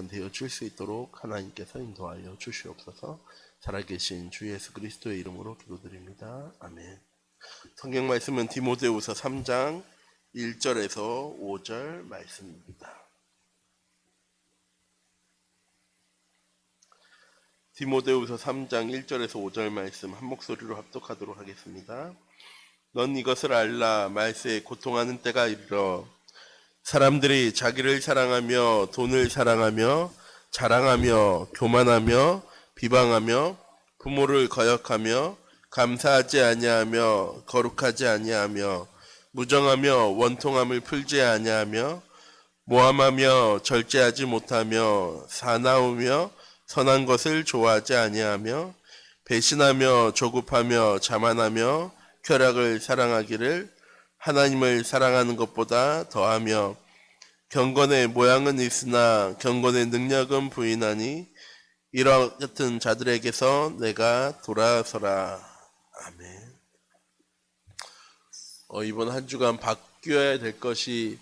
되어질 수 있도록 하나님께서 인도하여 주시옵소서. 살아계신 주 예수 그리스도의 이름으로 기도드립니다. 아멘. 성경 말씀은 디모데후서 3장 1절에서 5절 말씀입니다. 디모데후서 3장 1절에서 5절 말씀 한 목소리로 합독하도록 하겠습니다. 넌 이것을 알라. 말세에 고통하는 때가 이르러 사람들이 자기를 사랑하며 돈을 사랑하며 자랑하며 교만하며 비방하며 부모를 거역하며 감사하지 아니하며 거룩하지 아니하며 무정하며 원통함을 풀지 아니하며 모함하며 절제하지 못하며 사나우며 선한 것을 좋아하지 아니하며 배신하며 조급하며 자만하며 쾌락을 사랑하기를 하나님을 사랑하는 것보다 더하며 경건의 모양은 있으나 경건의 능력은 부인하니 이와 같은 자들에게서 내가 돌아서라. 아멘. 이번 한 주간 바뀌어야 될 것이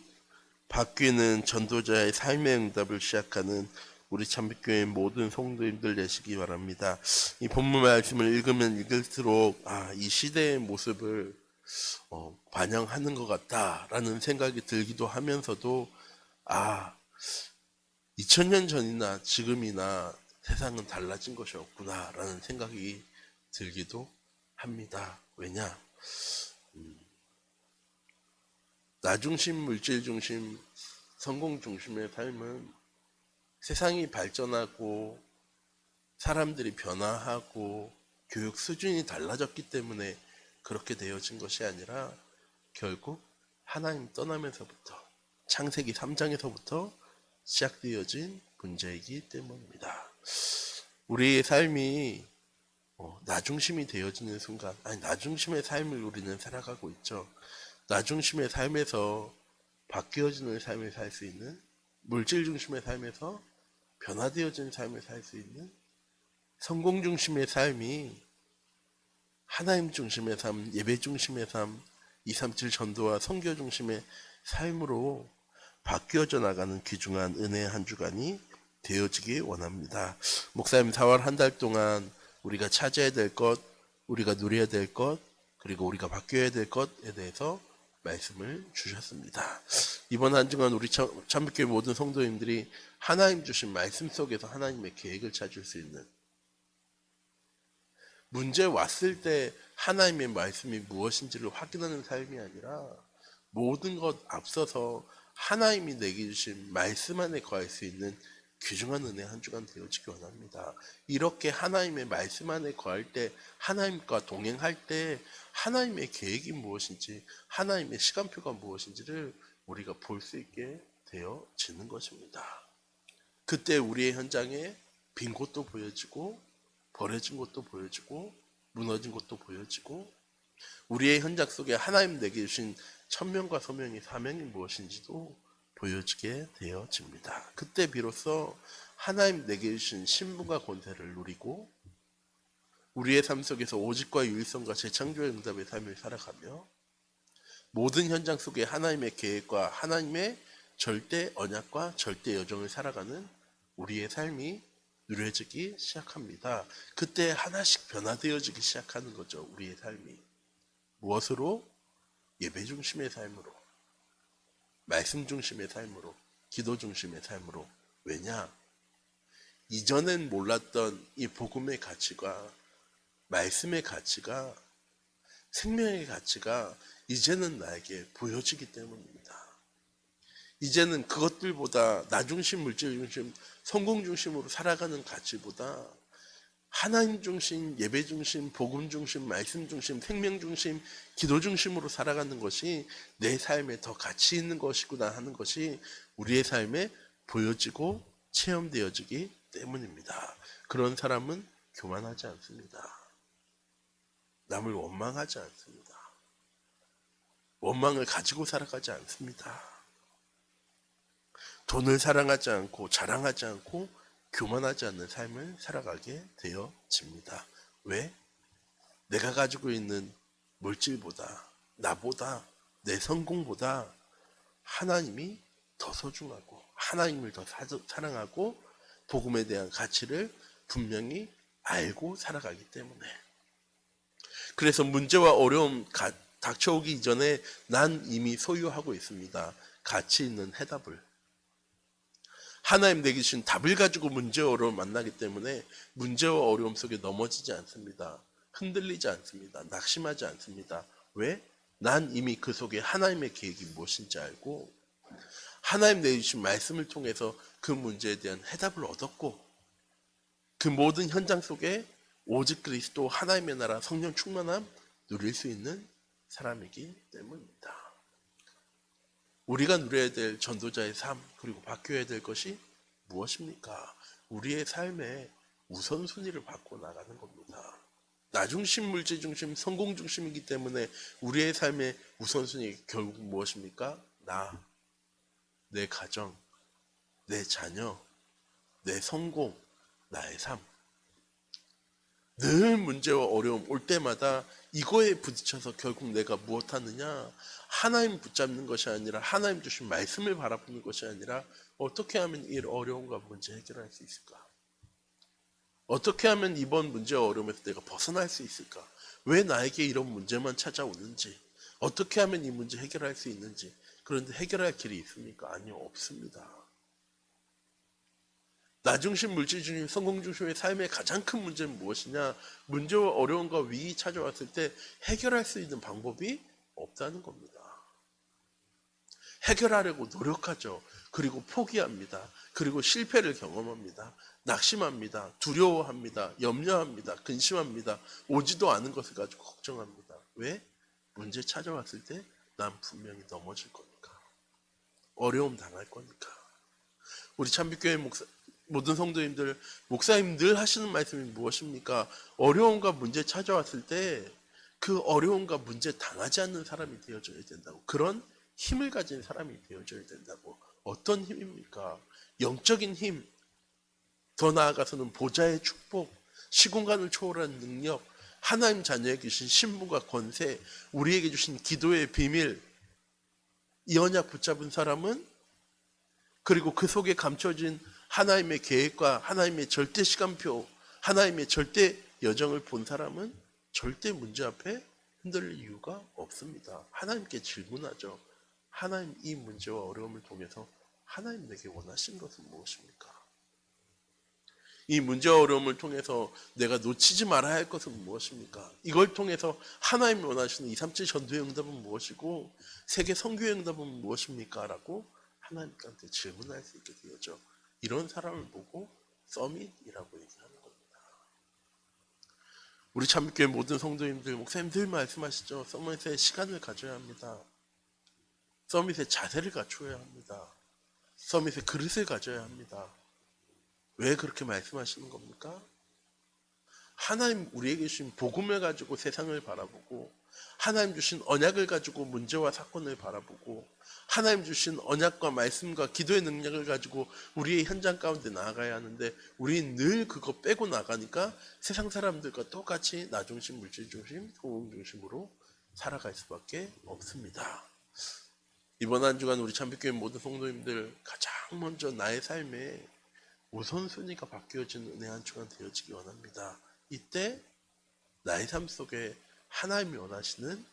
바뀌는 전도자의 삶의 응답을 시작하는 우리 참빛교회 모든 성도님들 되시기 바랍니다. 이 본문 말씀을 읽으면 읽을수록 이 시대의 모습을 반영하는 것 같다라는 생각이 들기도 하면서도 2000년 전이나 지금이나 세상은 달라진 것이 없구나라는 생각이 들기도 합니다. 왜냐? 나 중심, 물질 중심, 성공 중심의 삶은 세상이 발전하고 사람들이 변화하고 교육 수준이 달라졌기 때문에 그렇게 되어진 것이 아니라 결국 하나님 떠나면서부터 창세기 3장에서부터 시작되어진 문제이기 때문입니다. 우리의 삶이 나 중심이 되어지는 순간, 나 중심의 삶을 우리는 살아가고 있죠. 나 중심의 삶에서 바뀌어지는 삶을 살 수 있는, 물질 중심의 삶에서 변화되어진 삶을 살 수 있는, 성공 중심의 삶이 하나님 중심의 삶, 예배 중심의 삶, 237 전도와 선교 중심의 삶으로 바뀌어져 나가는 귀중한 은혜의 한 주간이 되어지기 원합니다. 목사님 4월 한 달 동안 우리가 찾아야 될 것, 우리가 누려야 될 것, 그리고 우리가 바뀌어야 될 것에 대해서 말씀을 주셨습니다. 이번 한 주간 우리 참빛교회 모든 성도님들이 하나님 주신 말씀 속에서 하나님의 계획을 찾을 수 있는, 문제 왔을 때 하나님의 말씀이 무엇인지를 확인하는 삶이 아니라 모든 것 앞서서 하나님이 내게 주신 말씀 안에 거할 수 있는 귀중한 은혜 한 주간 되어지기 원합니다. 이렇게 하나님의 말씀 안에 거할 때, 하나님과 동행할 때 하나님의 계획이 무엇인지, 하나님의 시간표가 무엇인지를 우리가 볼 수 있게 되어지는 것입니다. 그때 우리의 현장에 빈 곳도 보여지고 버려진 곳도 보여지고 무너진 곳도 보여지고 우리의 현장 속에 하나님 내게 주신 천명과 소명이 사명이 무엇인지도 보여지게 되어집니다. 그때 비로소 하나님 내게 주신 신분과 권세를 누리고 우리의 삶 속에서 오직과 유일성과 재창조의 응답의 삶을 살아가며 모든 현장 속에 하나님의 계획과 하나님의 절대 언약과 절대 여정을 살아가는 우리의 삶이 누려지기 시작합니다. 그때 하나씩 변화되어지기 시작하는 거죠. 우리의 삶이. 무엇으로? 예배 중심의 삶으로, 말씀 중심의 삶으로, 기도 중심의 삶으로. 왜냐? 이전엔 몰랐던 이 복음의 가치가, 말씀의 가치가, 생명의 가치가 이제는 나에게 보여지기 때문입니다. 이제는 그것들보다 나 중심, 물질 중심, 성공 중심으로 살아가는 가치보다 하나님 중심, 예배 중심, 복음 중심, 말씀 중심, 생명 중심, 기도 중심으로 살아가는 것이 내 삶에 더 가치 있는 것이구나 하는 것이 우리의 삶에 보여지고 체험되어지기 때문입니다. 그런 사람은 교만하지 않습니다. 남을 원망하지 않습니다. 원망을 가지고 살아가지 않습니다. 돈을 사랑하지 않고 자랑하지 않고 교만하지 않는 삶을 살아가게 되어집니다. 왜? 내가 가지고 있는 물질보다, 나보다, 내 성공보다 하나님이 더 소중하고 하나님을 더 사랑하고 복음에 대한 가치를 분명히 알고 살아가기 때문에. 그래서 문제와 어려움 닥쳐오기 이전에 난 이미 소유하고 있습니다. 가치 있는 해답을. 하나님 내게 주신 답을 가지고 문제와 어려움을 만나기 때문에 문제와 어려움 속에 넘어지지 않습니다. 흔들리지 않습니다. 낙심하지 않습니다. 왜? 난 이미 그 속에 하나님의 계획이 무엇인지 알고 하나님 내주신 말씀을 통해서 그 문제에 대한 해답을 얻었고 그 모든 현장 속에 오직 그리스도 하나님의 나라 성령 충만함 누릴 수 있는 사람이기 때문입니다. 우리가 누려야 될 전도자의 삶 그리고 바뀌어야 될 것이 무엇입니까? 우리의 삶에 우선순위를 바꿔 나가는 겁니다. 나중심, 물질중심, 성공중심이기 때문에 우리의 삶의 우선순위 결국 무엇입니까? 나, 내 가정, 내 자녀, 내 성공, 나의 삶. 늘 문제와 어려움 올 때마다 이거에 부딪혀서 결국 내가 무엇 하느냐? 하나님 붙잡는 것이 아니라 하나님 주신 말씀을 바라보는 것이 아니라 어떻게 하면 이 어려움과 문제 해결할 수 있을까? 어떻게 하면 이번 문제와 어려움에서 내가 벗어날 수 있을까? 왜 나에게 이런 문제만 찾아오는지? 어떻게 하면 이 문제 해결할 수 있는지? 그런데 해결할 길이 있습니까? 아니요, 없습니다. 나중심, 물질중심, 성공중심의 삶의 가장 큰 문제는 무엇이냐? 문제와 어려움과 위기 찾아왔을 때 해결할 수 있는 방법이 없다는 겁니다. 해결하려고 노력하죠. 그리고 포기합니다. 그리고 실패를 경험합니다. 낙심합니다. 두려워합니다. 염려합니다. 근심합니다. 오지도 않은 것을 가지고 걱정합니다. 왜? 문제 찾아왔을 때 난 분명히 넘어질 거니까. 어려움 당할 거니까. 우리 참빛교회 모든 성도님들, 목사님 늘 하시는 말씀이 무엇입니까? 어려움과 문제 찾아왔을 때 그 어려움과 문제 당하지 않는 사람이 되어줘야 된다고. 그런 힘을 가진 사람이 되어줘야 된다고. 어떤 힘입니까? 영적인 힘, 더 나아가서는 보좌의 축복, 시공간을 초월한 능력, 하나님 자녀에게 주신 신분과 권세, 우리에게 주신 기도의 비밀, 이 언약 붙잡은 사람은 그리고 그 속에 감춰진 하나님의 계획과 하나님의 절대 시간표, 하나님의 절대 여정을 본 사람은 절대 문제 앞에 흔들릴 이유가 없습니다. 하나님께 질문하죠. 하나님, 이 문제와 어려움을 통해서 하나님 내게 원하신 것은 무엇입니까? 이 문제와 어려움을 통해서 내가 놓치지 말아야 할 것은 무엇입니까? 이걸 통해서 하나님이 원하시는 237 전도의 응답은 무엇이고 세계 선교의 응답은 무엇입니까? 라고 하나님께 질문할 수 있게 되어죠. 이런 사람을 보고 서밋이라고 얘기하는 겁니다. 우리 참교회 모든 성도님들, 목사님들 말씀하시죠. 서밋에 시간을 가져야 합니다. 서밋에 자세를 갖춰야 합니다. 서밋에 그릇을 가져야 합니다. 왜 그렇게 말씀하시는 겁니까? 하나님 우리에게 주신 복음을 가지고 세상을 바라보고 하나님 주신 언약을 가지고 문제와 사건을 바라보고 하나님 주신 언약과 말씀과 기도의 능력을 가지고 우리의 현장 가운데 나아가야 하는데 우리는 늘 그거 빼고 나가니까 세상 사람들과 똑같이 나중심, 물질중심, 성공중심으로 살아갈 수밖에 없습니다. 이번 한 주간 우리 참빛교회 모든 성도님들 가장 먼저 나의 삶에 우선순위가 바뀌어지는 은혜 한 주간 되어지기 원합니다. 이때 나의 삶 속에 하나님이 원하시는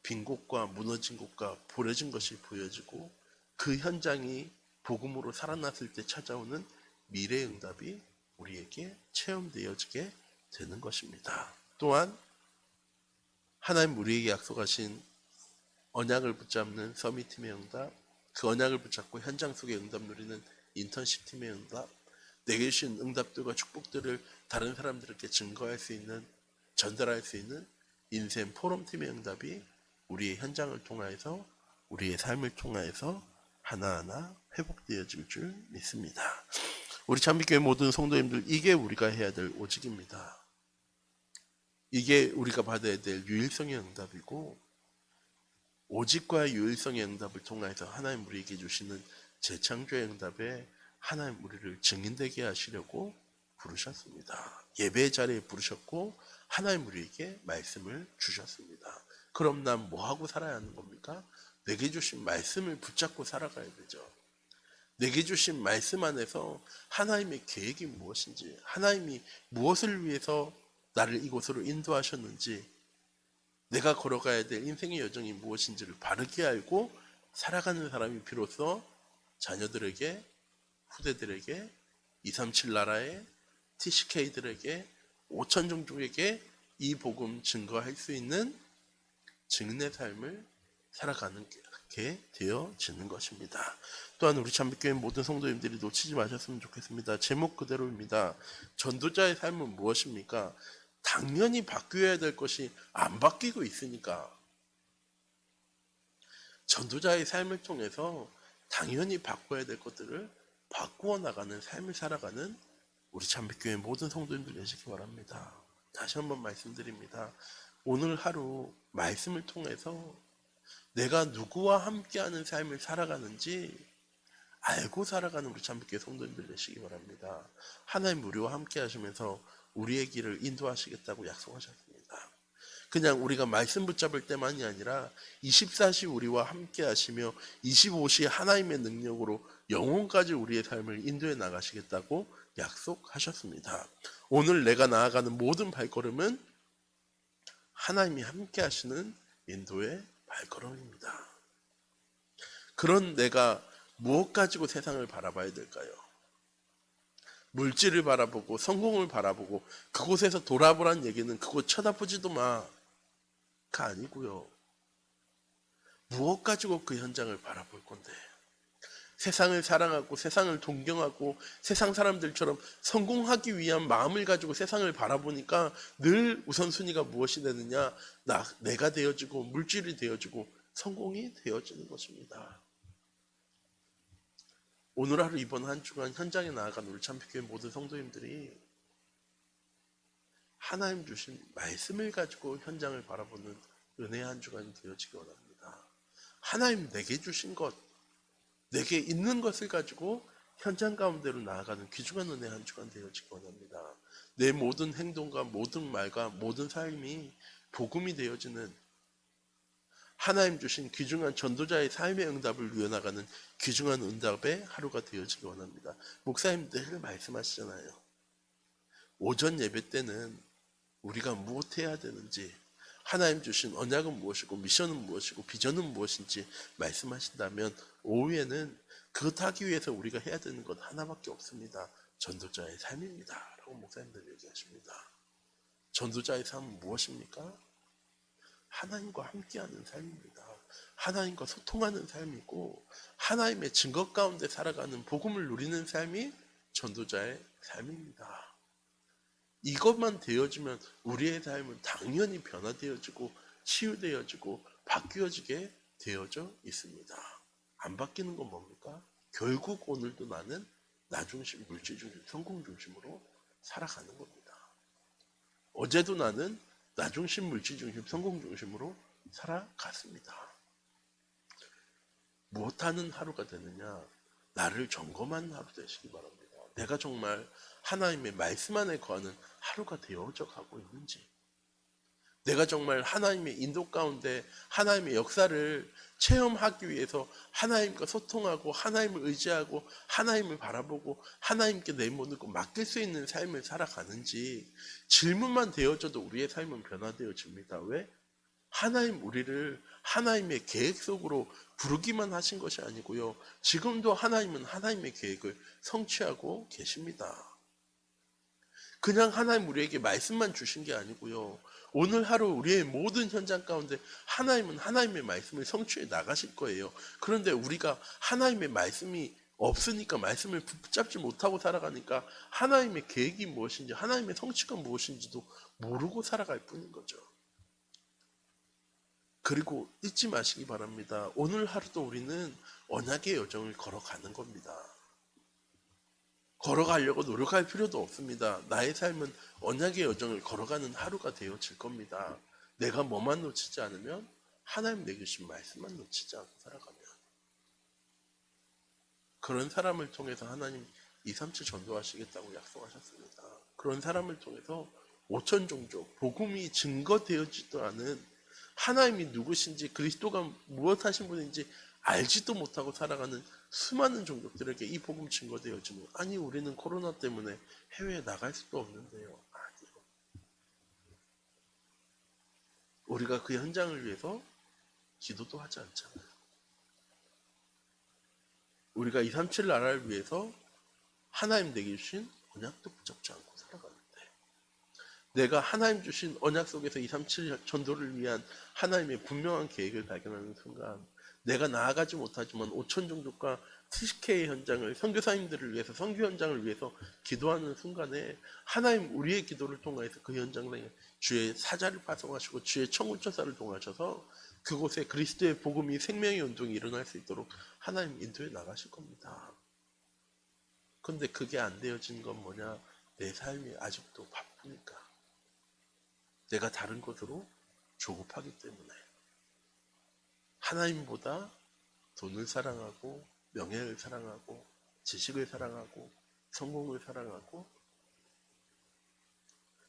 빈 곳과 무너진 곳과 버려진 것이 보여지고 그 현장이 복음으로 살아났을 때 찾아오는 미래의 응답이 우리에게 체험되어지게 되는 것입니다. 또한 하나님 우리에게 약속하신 언약을 붙잡는 서밋팀의 응답, 그 언약을 붙잡고 현장 속에 응답 누리는 인턴십 팀의 응답, 내게 주신 응답들과 축복들을 다른 사람들에게 증거할 수 있는, 전달할 수 있는 인생 포럼팀의 응답이 우리의 현장을 통하여서 우리의 삶을 통하여서 하나하나 회복되어질 줄 믿습니다. 우리 참빛교회 모든 성도님들, 이게 우리가 해야 될 오직입니다. 이게 우리가 받아야 될 유일성의 응답이고 오직과 유일성의 응답을 통해서 하나님 우리에게 주시는 재창조의 응답에 하나님 우리를 증인되게 하시려고 부르셨습니다. 예배의 자리에 부르셨고 하나님 우리에게 말씀을 주셨습니다. 그럼 난 뭐하고 살아야 하는 겁니까? 내게 주신 말씀을 붙잡고 살아가야 되죠. 내게 주신 말씀 안에서 하나님의 계획이 무엇인지, 하나님이 무엇을 위해서 나를 이곳으로 인도하셨는지, 내가 걸어가야 될 인생의 여정이 무엇인지를 바르게 알고 살아가는 사람이 비로소 자녀들에게, 후대들에게, 237 나라에, TCK들에게, 5천 종족에게 이 복음 증거할 수 있는 증인의 삶을 살아가는 게 되어지는 것입니다. 또한 우리 참빛교회 모든 성도님들이 놓치지 마셨으면 좋겠습니다. 제목 그대로입니다. 전도자의 삶은 무엇입니까? 당연히 바뀌어야 될 것이 안 바뀌고 있으니까 전도자의 삶을 통해서 당연히 바꿔야 될 것들을 바꾸어 나가는 삶을 살아가는 우리 참빛교회 모든 성도님들 되시기 바랍니다. 다시 한번 말씀드립니다. 오늘 하루 말씀을 통해서 내가 누구와 함께하는 삶을 살아가는지 알고 살아가는 우리 참빛교회 성도님들 되시기 바랍니다. 하나님 우리와 함께 하시면서 우리의 길을 인도하시겠다고 약속하셨습니다. 그냥 우리가 말씀 붙잡을 때만이 아니라 24시 우리와 함께 하시며 25시 하나님의 능력으로 영혼까지 우리의 삶을 인도해 나가시겠다고 약속하셨습니다. 오늘 내가 나아가는 모든 발걸음은 하나님이 함께 하시는 인도의 발걸음입니다. 그런 내가 무엇 가지고 세상을 바라봐야 될까요? 물질을 바라보고 성공을 바라보고 그곳에서 돌아보란 얘기는 그곳 쳐다보지도 마가 아니고요. 무엇 가지고 그 현장을 바라볼 건데? 세상을 사랑하고 세상을 동경하고 세상 사람들처럼 성공하기 위한 마음을 가지고 세상을 바라보니까 늘 우선순위가 무엇이 되느냐? 내가 되어지고 물질이 되어지고 성공이 되어지는 것입니다. 오늘 하루 이번 한 주간 현장에 나아간 우리 참빛교회 모든 성도님들이 하나님 주신 말씀을 가지고 현장을 바라보는 은혜의 한 주간이 되어지기 원합니다. 하나님 내게 주신 것, 내게 있는 것을 가지고 현장 가운데로 나아가는 귀중한 은혜의 한 주간 되어지기 원합니다. 내 모든 행동과 모든 말과 모든 삶이 복음이 되어지는 하나님 주신 귀중한 전도자의 삶의 응답을 누려나가는 귀중한 응답의 하루가 되어지기 원합니다. 목사님 늘 말씀하시잖아요. 오전 예배 때는 우리가 무엇해야 되는지, 하나님 주신 언약은 무엇이고 미션은 무엇이고 비전은 무엇인지 말씀하신다면 오후에는 그것 하기 위해서 우리가 해야 되는 것 하나밖에 없습니다. 전도자의 삶입니다 라고 목사님들 얘기하십니다. 전도자의 삶은 무엇입니까? 하나님과 함께하는 삶입니다. 하나님과 소통하는 삶이고 하나님의 증거 가운데 살아가는 복음을 누리는 삶이 전도자의 삶입니다. 이것만 되어지면 우리의 삶은 당연히 변화되어지고 치유되어지고 바뀌어지게 되어져 있습니다. 안 바뀌는 건 뭡니까? 결국 오늘도 나는 나 중심, 물질 중심, 성공 중심으로 살아가는 겁니다. 어제도 나는 나 중심, 물질 중심, 성공 중심으로 살아갔습니다. 무엇하는 하루가 되느냐? 나를 점검하는 하루 되시기 바랍니다. 내가 정말 하나님의 말씀 안에 거하는 하루가 되어져 가고 있는지, 내가 정말 하나님의 인도 가운데 하나님의 역사를 체험하기 위해서 하나님과 소통하고 하나님을 의지하고 하나님을 바라보고 하나님께 내모는 거 맡길 수 있는 삶을 살아가는지 질문만 되어져도 우리의 삶은 변화되어집니다. 왜? 하나님 우리를 하나님의 계획 속으로 부르기만 하신 것이 아니고요. 지금도 하나님은 하나님의 계획을 성취하고 계십니다. 그냥 하나님 우리에게 말씀만 주신 게 아니고요. 오늘 하루 우리의 모든 현장 가운데 하나님은 하나님의 말씀을 성취해 나가실 거예요. 그런데 우리가 하나님의 말씀이 없으니까 말씀을 붙잡지 못하고 살아가니까 하나님의 계획이 무엇인지 하나님의 성취가 무엇인지도 모르고 살아갈 뿐인 거죠. 그리고 잊지 마시기 바랍니다. 오늘 하루도 우리는 언약의 여정을 걸어가는 겁니다. 걸어가려고 노력할 필요도 없습니다. 나의 삶은 언약의 여정을 걸어가는 하루가 되어질 겁니다. 내가 뭐만 놓치지 않으면 하나님 내게 주신 말씀만 놓치지 않고 살아가면 그런 사람을 통해서 하나님 237 전도하시겠다고 약속하셨습니다. 그런 사람을 통해서 5천 종족 복음이 증거되어지도 않은 하나님이 누구신지 그리스도가 무엇 하신 분인지 알지도 못하고 살아가는 수많은 종족들에게 이 복음 증거되어지는, 아니 우리는 코로나 때문에 해외에 나갈 수도 없는데요. 아니요. 우리가 그 현장을 위해서 기도도 하지 않잖아요. 우리가 237 나라를 위해서 하나님 내게 주신 언약도 붙잡지 않고 살아가는데, 내가 하나님 주신 언약 속에서 237 전도를 위한 하나님의 분명한 계획을 발견하는 순간, 내가 나아가지 못하지만 5천 종족과 TCK 현장을, 선교사님들을 위해서, 선교 현장을 위해서 기도하는 순간에 하나님 우리의 기도를 통해서 그 현장에 주의 사자를 파송하시고 주의 청군천사를 동하셔서 그곳에 그리스도의 복음이, 생명의 운동이 일어날 수 있도록 하나님 인도해 나가실 겁니다. 근데 그게 안 되어진 건 뭐냐? 내 삶이 아직도 바쁘니까. 내가 다른 것으로 조급하기 때문에. 하나님보다 돈을 사랑하고, 명예를 사랑하고, 지식을 사랑하고, 성공을 사랑하고,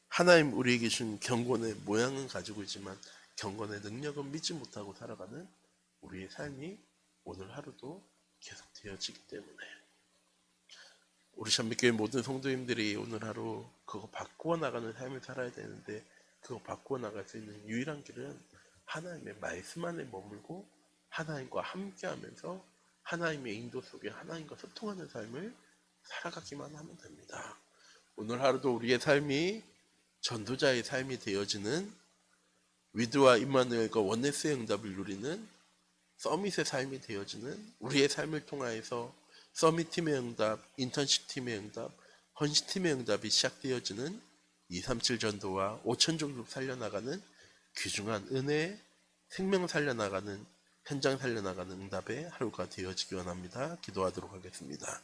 하나님 우리에게 준 경건의 모양은 가지고 있지만 경건의 능력은 믿지 못하고 살아가는 우리의 삶이 오늘 하루도 계속 되어지기 때문에, 우리 전미교회 모든 성도님들이 오늘 하루 그거 바꾸어 나가는 삶을 살아야 되는데, 그거 바꾸어 나갈 수 있는 유일한 길은 하나님의 말씀 안에 머물고 하나님과 함께하면서 하나님의 인도 속에 하나님과 소통하는 삶을 살아가기만 하면 됩니다. 오늘 하루도 우리의 삶이 전도자의 삶이 되어지는, 위드와 임마누엘과 원네스의 응답을 누리는 서밋의 삶이 되어지는, 우리의 삶을 통하여서 서밋 팀의 응답, 인턴십 팀의 응답, 헌시 팀의 응답이 시작되어지는 237 전도와 5천 종족 살려나가는 귀중한 은혜, 생명 살려나가는, 현장 살려나가는 응답의 하루가 되어지기 원합니다. 기도하도록 하겠습니다.